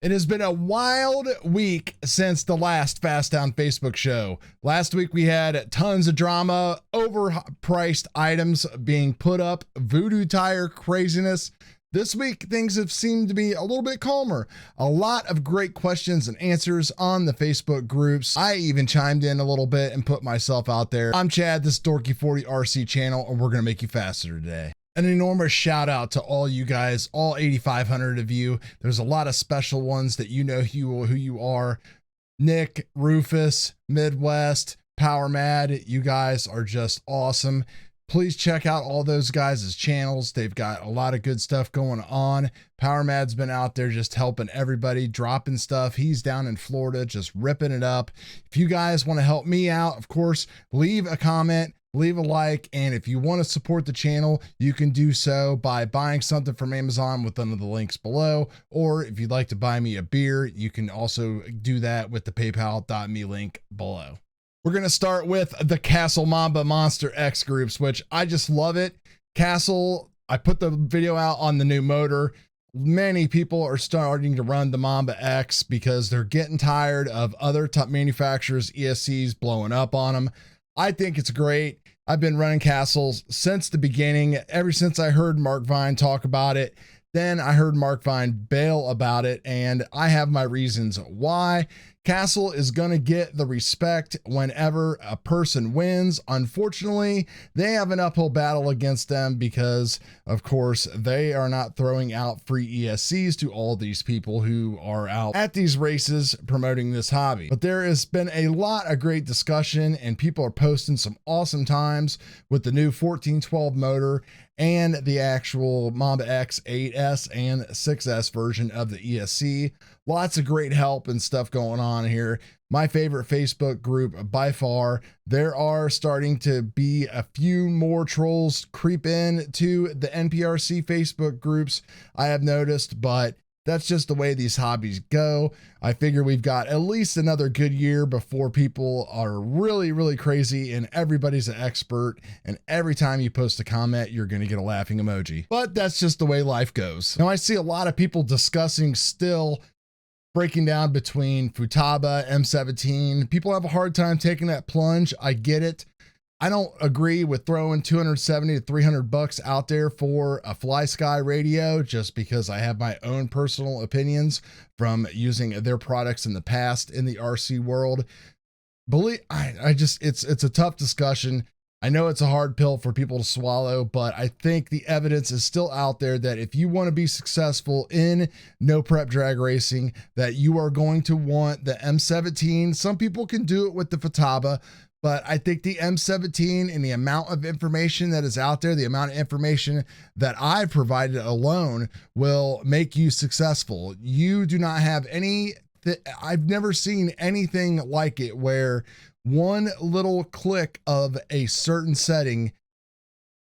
It has been a wild week since the last Fast Down Facebook show. Last week we had tons of drama, overpriced items being put up, voodoo tire craziness. This week things have seemed to be a little bit calmer. A lot of great questions and answers on the Facebook groups. I even chimed in a little bit and put myself out there. I'm Chad, this is Dorky40 RC channel, and we're going to make you faster today. An enormous shout out to all you guys, all 8,500 of you. There's a lot of special ones that you know who you are. Nick, Rufus, Midwest, Power Mad, you guys are just awesome. Please check out all those guys' channels. They've got a lot of good stuff going on. Power Mad's been out there just helping everybody, dropping stuff. He's down in Florida just ripping it up. If you guys want to help me out, of course, leave a comment. Leave a like, and if you want to support the channel, you can do so by buying something from Amazon with one of the links below, or if you'd like to buy me a beer, you can also do that with the paypal.me link below. We're going to start with the Castle Mamba Monster X groups, which I just love it. Castle, I put the video out on the new motor. Many people are starting to run the Mamba X because they're getting tired of other top manufacturers' ESCs blowing up on them. I think it's great. I've been running Castles since the beginning, ever since I heard Mark Vine talk about it. Then I heard Mark Vine bail about it, and I have my reasons why. Castle is going to get the respect whenever a person wins. Unfortunately, they have an uphill battle against them because, of course, they are not throwing out free ESCs to all these people who are out at these races promoting this hobby. But there has been a lot of great discussion, and people are posting some awesome times with the new 1412 motor and the actual Mamba X 8S and 6S version of the ESC. Lots of great help and stuff going on here. My favorite Facebook group by far. There are starting to be a few more trolls creep in to the Nprc Facebook groups, I have noticed, but that's just the way these hobbies go. I figure we've got at least another good year before people are really, really crazy and everybody's an expert. And every time you post a comment, you're going to get a laughing emoji. But that's just the way life goes. Now, I see a lot of people discussing still breaking down between Futaba, M17. People have a hard time taking that plunge. I get it. I don't agree with throwing 270 to 300 bucks out there for a Fly Sky radio just because I have my own personal opinions from using their products in the past in the RC world. It's a tough discussion. I know it's a hard pill for people to swallow, but I think the evidence is still out there that if you want to be successful in no prep drag racing, that you are going to want the M17. Some people can do it with the Futaba, but I think the M17 and the amount of information that is out there, the amount of information that I've provided alone will make you successful. You do not have I've never seen anything like it where one little click of a certain setting,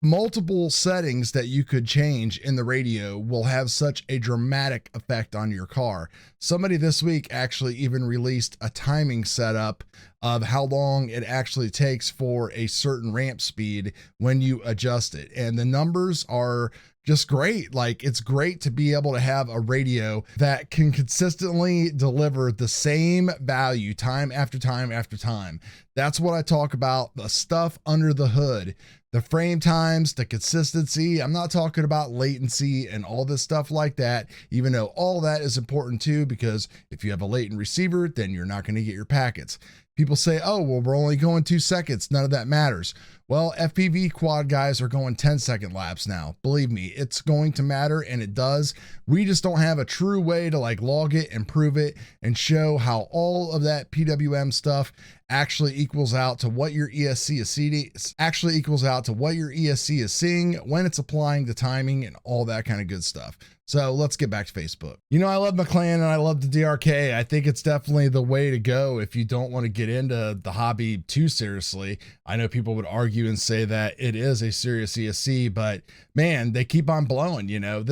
multiple settings that you could change in the radio will have such a dramatic effect on your car. Somebody this week actually even released a timing setup of how long it actually takes for a certain ramp speed when you adjust it. And the numbers are just great. Like, it's great to be able to have a radio that can consistently deliver the same value time after time after time. That's what I talk about, the stuff under the hood, the frame times, the consistency. I'm not talking about latency and all this stuff like that, even though all that is important too, because if you have a latent receiver, then you're not going to get your packets. People say, oh, well, we're only going 2 seconds. None of that matters. Well, FPV quad guys are going 10-second laps now. Believe me, it's going to matter, and it does. We just don't have a true way to like log it and prove it and show how all of that PWM stuff actually equals out to what your ESC is seeing, actually equals out to what your ESC is seeing when it's applying the timing and all that kind of good stuff. So let's get back to Facebook. You know, I love McLaren and I love the DRK. I think it's definitely the way to go if you don't want to get into the hobby too seriously. I know people would argue and say that it is a serious ESC, but man, they keep on blowing, you know,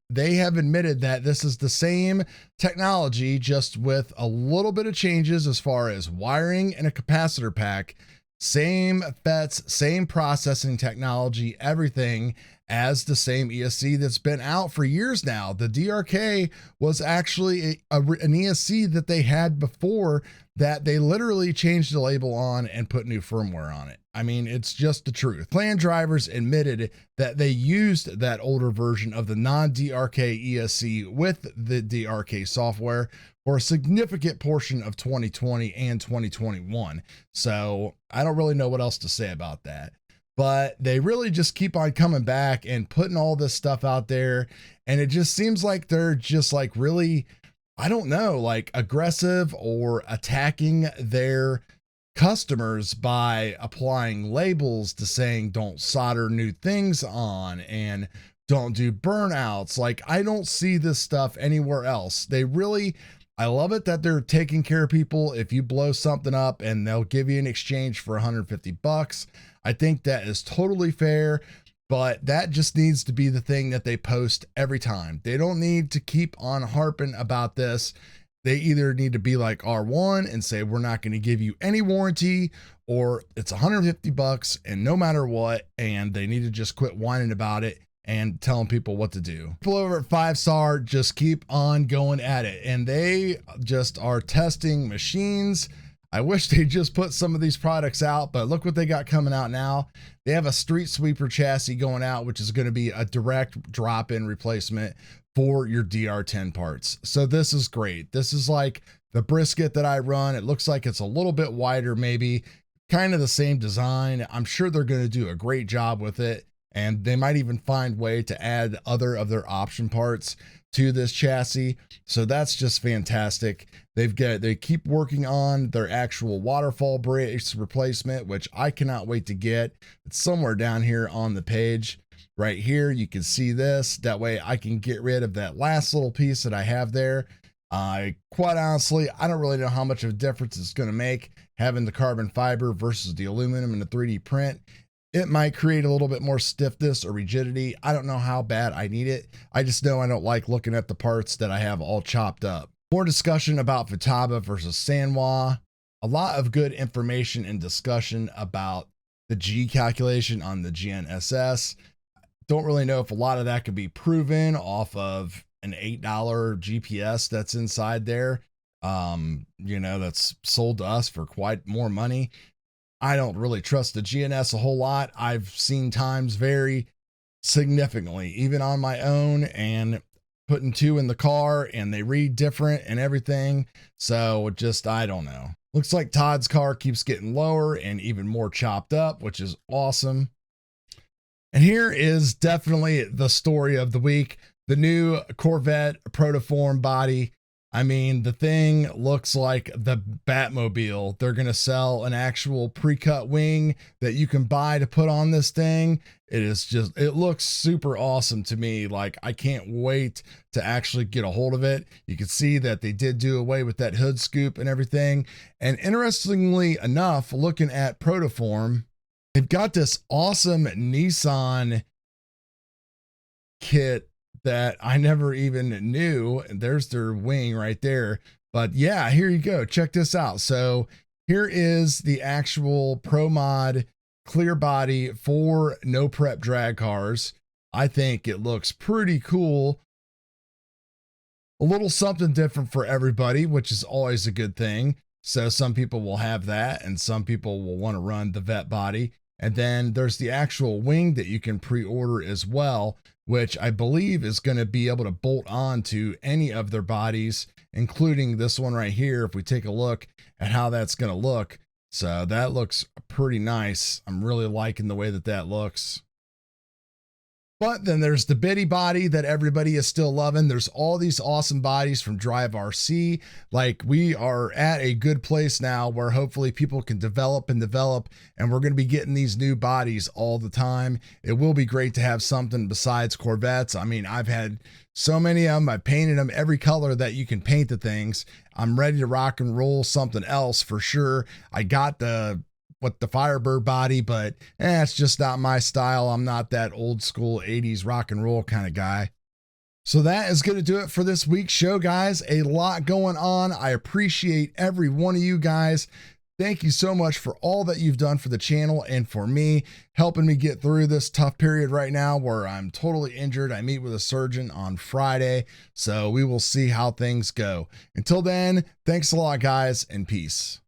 they have admitted that this is the same technology, just with a little bit of changes as far as wiring and a capacitor pack. Same FETs, same processing technology, everything. as the same ESC that's been out for years now. The DRK was actually an ESC that they had before that they literally changed the label on and put new firmware on it. I mean, it's just the truth. Clan drivers admitted that they used that older version of the non-DRK ESC with the DRK software for a significant portion of 2020 and 2021. So I don't really know what else to say about that. But they really just keep on coming back and putting all this stuff out there. And it just seems like they're just like really, I don't know, like aggressive or attacking their customers by applying labels to saying don't solder new things on and don't do burnouts. Like, I don't see this stuff anywhere else. They really, I love it that they're taking care of people. If you blow something up and they'll give you an exchange for 150 bucks, I think that is totally fair. But that just needs to be the thing that they post every time. They don't need to keep on harping about this. They either need to be like R1 and say, we're not going to give you any warranty, or it's 150 bucks and no matter what. And they need to just quit whining about it and telling people what to do. People over at 5-Star just keep on going at it, and they just are testing machines. I wish they just put some of these products out, but look what they got coming out now. They have a street sweeper chassis going out, which is going to be a direct drop-in replacement for your DR10 parts. So this is great. This is like the brisket that I run. It looks like it's a little bit wider, maybe kind of the same design. I'm sure they're going to do a great job with it, and they might even find a way to add other of their option parts to this chassis. So that's just fantastic. They keep working on their actual waterfall brace replacement, which I cannot wait to get. It's somewhere down here on the page. Right here, you can see this. That way I can get rid of that last little piece that I have there. Quite honestly, I don't really know how much of a difference it's going to make having the carbon fiber versus the aluminum and the 3D print. It might create a little bit more stiffness or rigidity. I don't know how bad I need it. I just know I don't like looking at the parts that I have all chopped up. More discussion about Futaba versus Sanwa. A lot of good information and discussion about the G calculation on the GNSS. Don't really know if a lot of that could be proven off of an $8 GPS that's inside there. You know, that's sold to us for quite more money. I don't really trust the GNS a whole lot. I've seen times vary significantly, even on my own, and putting two in the car and they read different and everything. So just, I don't know. Looks like Todd's car keeps getting lower and even more chopped up, which is awesome. And here is definitely the story of the week. The new Corvette Protoform body. I mean, the thing looks like the Batmobile. They're going to sell an actual pre-cut wing that you can buy to put on this thing. It looks super awesome to me. Like, I can't wait to actually get a hold of it. You can see that they did do away with that hood scoop and everything. And interestingly enough, looking at Protoform, they've got this awesome Nissan Kit that I never even knew. There's their wing right there. But yeah, here you go. Check this out. So here is the actual Pro Mod clear body for no prep drag cars. I think it looks pretty cool. A little something different for everybody, which is always a good thing. So some people will have that and some people will want to run the vet body. And then there's the actual wing that you can pre-order as well, which I believe is going to be able to bolt on to any of their bodies, including this one right here. If we take a look at how that's going to look. So that looks pretty nice. I'm really liking the way that that looks. But then there's the bitty body that everybody is still loving. There's all these awesome bodies from Drive RC. Like, we are at a good place now where hopefully people can develop, and we're going to be getting these new bodies all the time. It will be great to have something besides Corvettes. I mean, I've had so many of them. I painted them every color that you can paint the things. I'm ready to rock and roll something else for sure. I got the Firebird body, but it's just not my style. I'm not that old school 80s rock and roll kind of guy. So that is going to do it for this week's show, guys. A lot going on. I appreciate every one of you guys Thank you so much for all that you've done for the channel and for me, helping me get through this tough period right now where I'm totally injured. I meet with a surgeon on Friday, so we will see how things go. Until then, thanks a lot, guys, and peace.